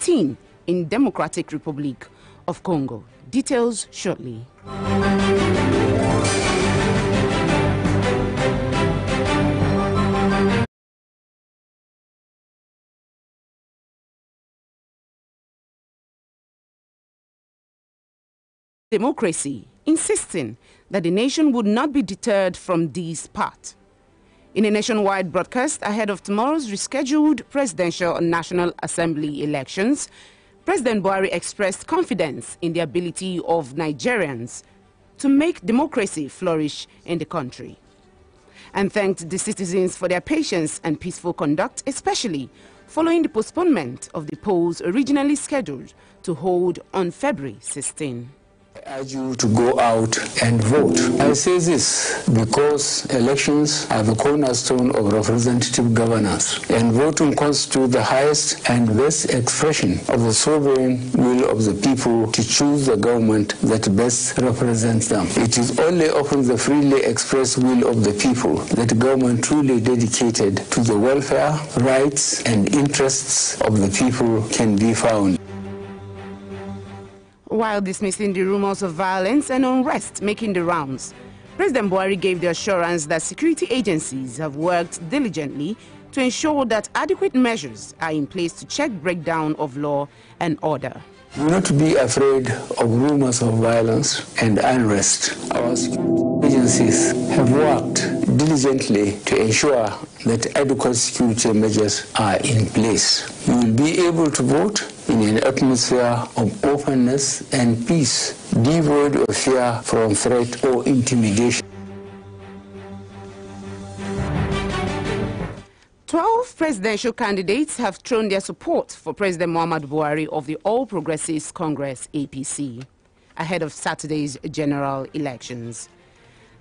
15 in Democratic Republic of Congo. Details shortly. Democracy, insisting that the nation would not be deterred from this path. In a nationwide broadcast ahead of tomorrow's rescheduled presidential and National Assembly elections, President Buhari expressed confidence in the ability of Nigerians to make democracy flourish in the country, and thanked the citizens for their patience and peaceful conduct, especially following the postponement of the polls originally scheduled to hold on February 16. I urge you to go out and vote. I say this because elections are the cornerstone of representative governance, and voting constitutes the highest and best expression of the sovereign will of the people to choose the government that best represents them. It is only upon the freely expressed will of the people that government truly dedicated to the welfare, rights, and interests of the people can be found. While dismissing the rumors of violence and unrest making the rounds, President Buhari gave the assurance that security agencies have worked diligently to ensure that adequate measures are in place to check breakdown of law and order. Do not be afraid of rumors of violence and unrest. Our security agencies have worked diligently to ensure that adequate security measures are in place. You will be able to vote in an atmosphere of openness and peace, devoid of fear from threat or intimidation. 12 presidential candidates have thrown their support for President Muhammadu Buhari of the All Progressives Congress (APC) ahead of Saturday's general elections.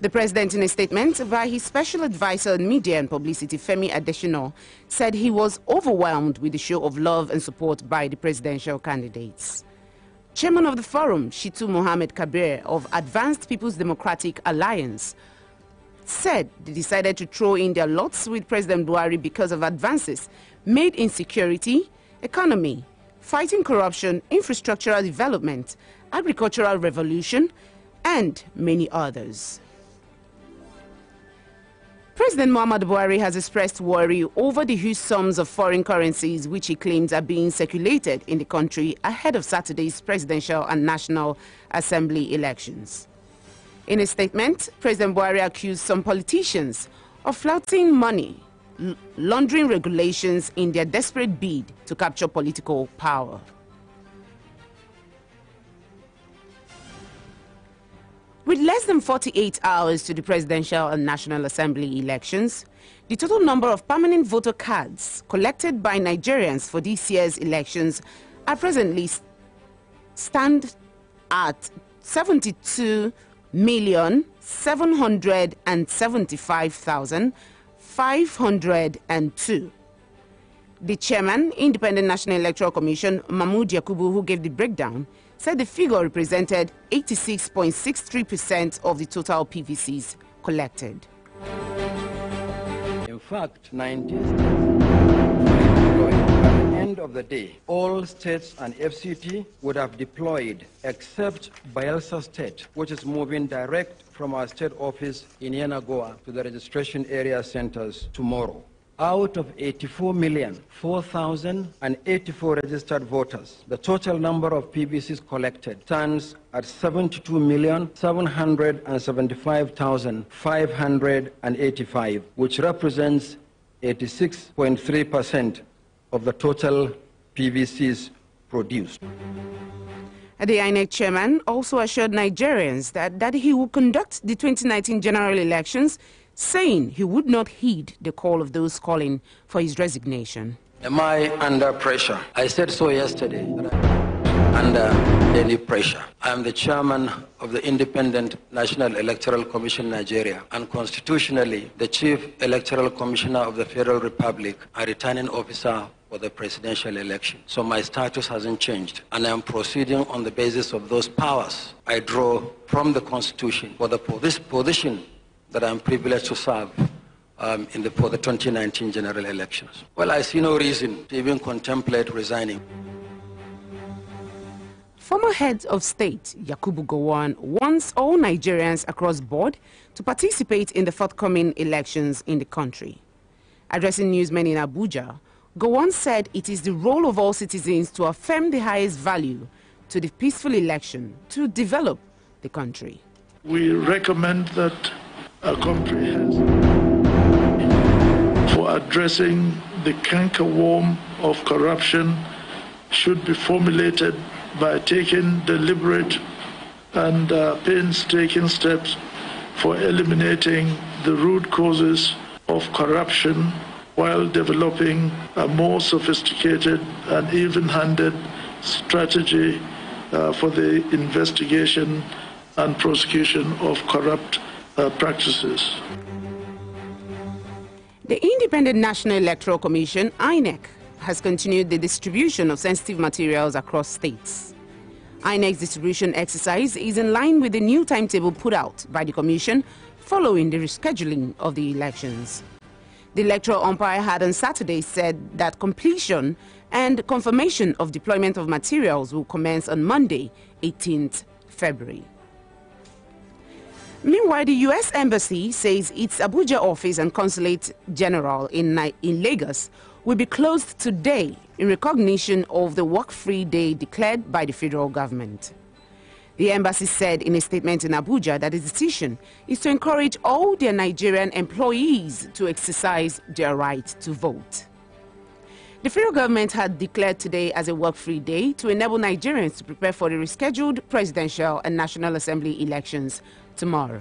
The president, in a statement by his special advisor on media and publicity, Femi Adesina, said he was overwhelmed with the show of love and support by the presidential candidates. Chairman of the forum, Shitu Mohammed Kabir of Advanced People's Democratic Alliance, said they decided to throw in their lots with President Buhari because of advances made in security, economy, fighting corruption, infrastructural development, agricultural revolution, and many others. President Muhammadu Buhari has expressed worry over the huge sums of foreign currencies which he claims are being circulated in the country ahead of Saturday's presidential and National Assembly elections. In a statement, President Buhari accused some politicians of flouting money, laundering regulations in their desperate bid to capture political power. With less than 48 hours to the presidential and National Assembly elections, the total number of permanent voter cards collected by Nigerians for this year's elections are presently stand at 72,775,502. The chairman, Independent National Electoral Commission, Mahmood Yakubu, who gave the breakdown, said the figure represented 86.63% of the total PVCs collected. In fact, 90 states deployed. At the end of the day, all states and FCT would have deployed except Bayelsa State, which is moving direct from our state office in Yenagoa to the registration area centers tomorrow. Out of 84,004,084 registered voters, the total number of PVCs collected stands at 72,775,585, which represents 86.3% of the total PVCs produced. The INEC chairman also assured Nigerians that he will conduct the 2019 general elections, saying he would not heed the call of those calling for his resignation. Am I under pressure? I said so yesterday. Under any pressure. I am the chairman of the Independent National Electoral Commission Nigeria, and constitutionally the Chief Electoral Commissioner of the Federal Republic and returning officer for the presidential election. So my status hasn't changed, and I am proceeding on the basis of those powers I draw from the Constitution for this position that I'm privileged to serve for the 2019 general elections. Well, I see no reason to even contemplate resigning. Former head of state Yakubu Gowon wants all Nigerians across board to participate in the forthcoming elections in the country. Addressing newsmen in Abuja, Gowon said it is the role of all citizens to affirm the highest value to the peaceful election to develop the country. We recommend that a comprehensive for addressing the cankerworm of corruption should be formulated by taking deliberate and painstaking steps for eliminating the root causes of corruption while developing a more sophisticated and even-handed strategy for the investigation and prosecution of corrupt practices. The Independent National Electoral Commission, INEC, has continued the distribution of sensitive materials across states. INEC's distribution exercise is in line with the new timetable put out by the Commission following the rescheduling of the elections. The electoral umpire had on Saturday said that completion and confirmation of deployment of materials will commence on Monday, 18th February. Meanwhile, the U.S. Embassy says its Abuja office and Consulate General in Lagos will be closed today in recognition of the work-free day declared by the federal government. The embassy said in a statement in Abuja that the decision is to encourage all their Nigerian employees to exercise their right to vote. The federal government had declared today as a work-free day to enable Nigerians to prepare for the rescheduled presidential and National Assembly elections tomorrow.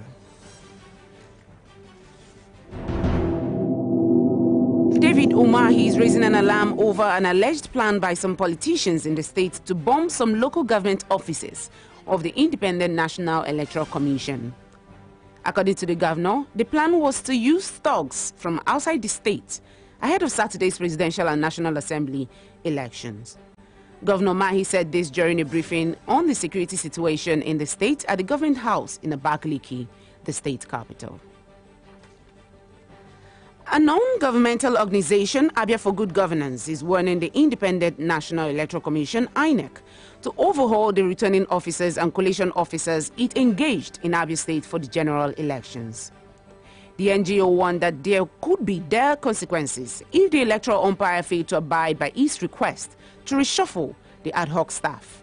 David Umahi is raising an alarm over an alleged plan by some politicians in the state to bomb some local government offices of the Independent National Electoral Commission. According to the governor, the plan was to use thugs from outside the state ahead of Saturday's presidential and National Assembly elections. Governor Mahi said this during a briefing on the security situation in the state at the government house in Abakaliki, the state capital. A non-governmental organization, Abia for Good Governance, is warning the Independent National Electoral Commission, INEC, to overhaul the returning officers and collation officers it engaged in Abia State for the general elections. The NGO warned that there could be dire consequences if the electoral umpire failed to abide by its request to reshuffle the ad hoc staff.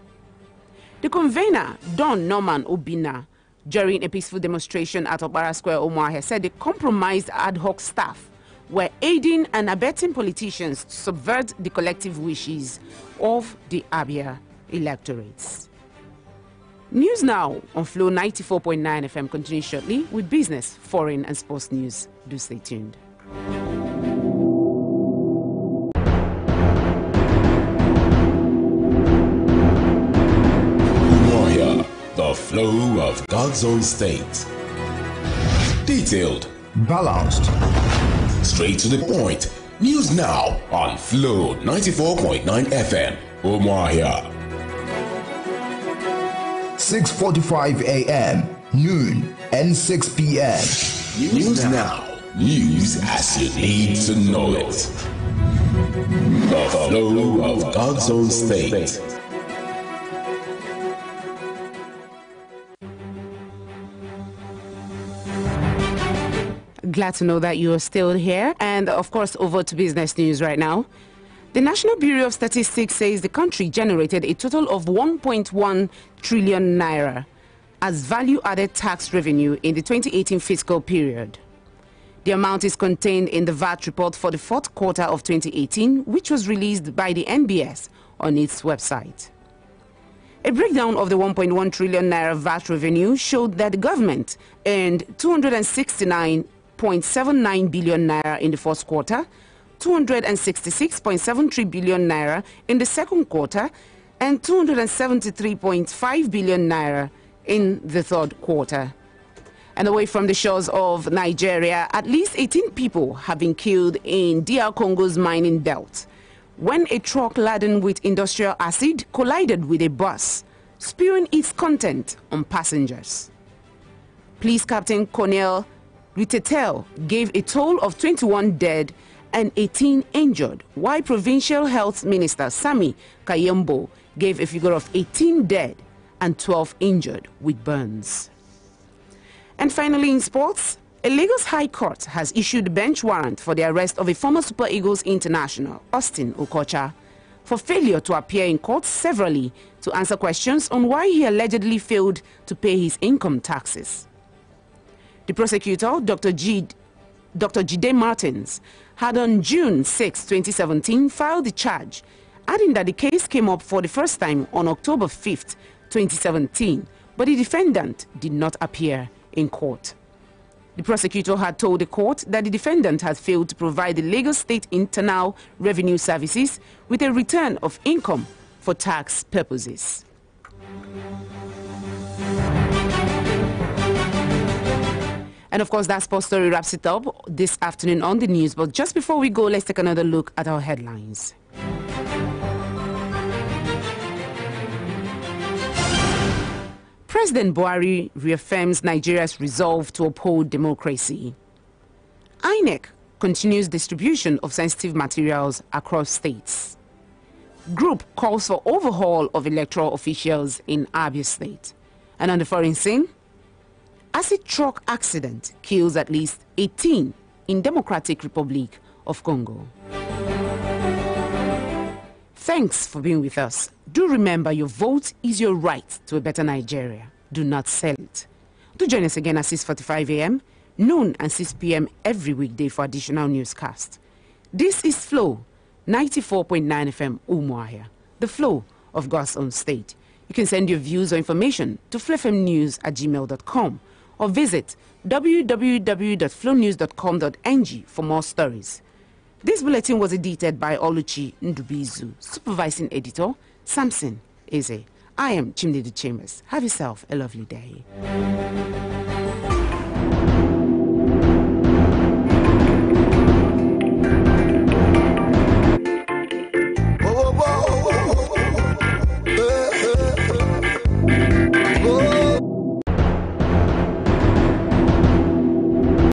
The convener, Don Norman Obina, during a peaceful demonstration at Okpara Square, UMUAHIA, said the compromised ad hoc staff were aiding and abetting politicians to subvert the collective wishes of the Abia electorates. News now on Flow 94.9 FM continues shortly with business, foreign and sports news. Do stay tuned. UMUAHIA, the flow of God's own state. Detailed, balanced, straight to the point. News now on Flow 94.9 FM. UMUAHIA. 6:45 a.m., noon, and 6 p.m. News now. News as you need to know it. The flow of God's own state. Glad to know that you are still here. And of course, over to business news right now. The National Bureau of Statistics says the country generated a total of 1.1 trillion naira as value-added tax revenue in the 2018 fiscal period. The amount is contained in the VAT report for the fourth quarter of 2018, which was released by the NBS on its website. A breakdown of the 1.1 trillion naira VAT revenue showed that the government earned 269.79 billion naira in the first quarter, 266.73 billion naira in the second quarter, and 273.5 billion naira in the third quarter. And away from the shores of Nigeria, at least 18 people have been killed in DR Congo's mining belt when a truck laden with industrial acid collided with a bus, spewing its content on passengers. Police Captain Colonel Ritetel gave a toll of 21 dead and 18 injured, while Provincial Health Minister Sami Kayembo gave a figure of 18 dead and 12 injured with burns. And finally in sports, a Lagos High Court has issued a bench warrant for the arrest of a former Super Eagles international, Austin Okocha, for failure to appear in court severally to answer questions on why he allegedly failed to pay his income taxes. The prosecutor, Dr. Jide Martins, had on June 6, 2017, filed the charge, adding that the case came up for the first time on October 5, 2017, but the defendant did not appear in court. The prosecutor had told the court that the defendant had failed to provide the Lagos State Internal Revenue Services with a return of income for tax purposes. And of course, that sports story wraps it up this afternoon on the news. But just before we go, let's take another look at our headlines. President Buhari reaffirms Nigeria's resolve to uphold democracy. INEC continues distribution of sensitive materials across states. Group calls for overhaul of electoral officials in Abia State. And on the foreign scene, acid truck accident kills at least 18 in Democratic Republic of Congo. Thanks for being with us. Do remember your vote is your right to a better Nigeria. Do not sell it. Do join us again at 6:45 a.m., noon and 6 p.m. every weekday for additional newscast. This is Flow 94.9 FM UMUAHIA, the flow of God's own state. You can send your views or information to flowfmnews@gmail.com or visit www.flownews.com.ng for more stories. This bulletin was edited by Oluchi Ndubizu, supervising editor Samson Eze. I am Chimdindu. Have yourself a lovely day.